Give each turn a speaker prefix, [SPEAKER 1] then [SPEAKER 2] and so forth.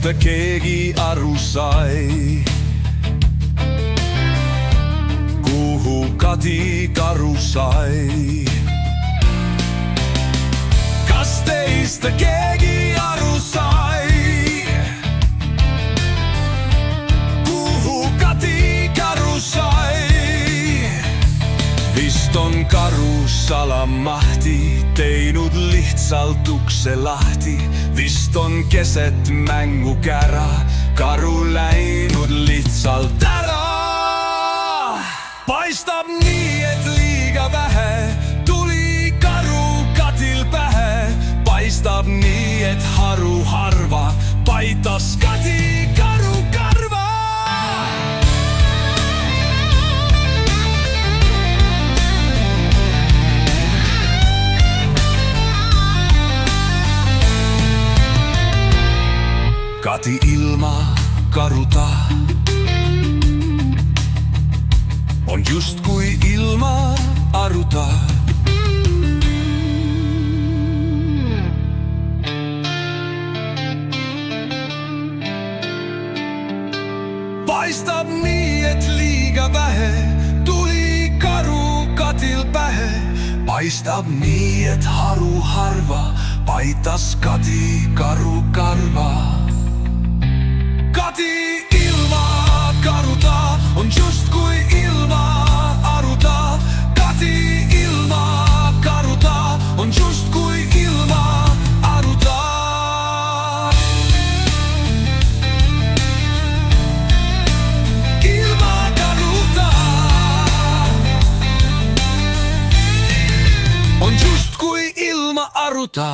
[SPEAKER 1] teistä keegi aru sai? Kuhu Kati karu sai? Kas teistä keegi aru sai? Kuhu Kati karu sai? Viston karu salamahti, teinud lihtsalt ukse lahti. Viston keset mängu kära, karu läinud lihtsalt ära. Paistab nii, et liiga vähe tuli karu Katil pähe. Paistab nii, et haru harva paitas Kati karu karva. Kati ilma karuta on just kui ilma aruta. Paistab nii, et liiga vähe tuli karu Katil pähe. Paistab nii, et haru harva paitas Kati karu karva. Kati ilma karuta on just kui ilma aruta. Kati ilma karuta on just kui ilma aruta. Ilma karuta on just kui ilma aruta.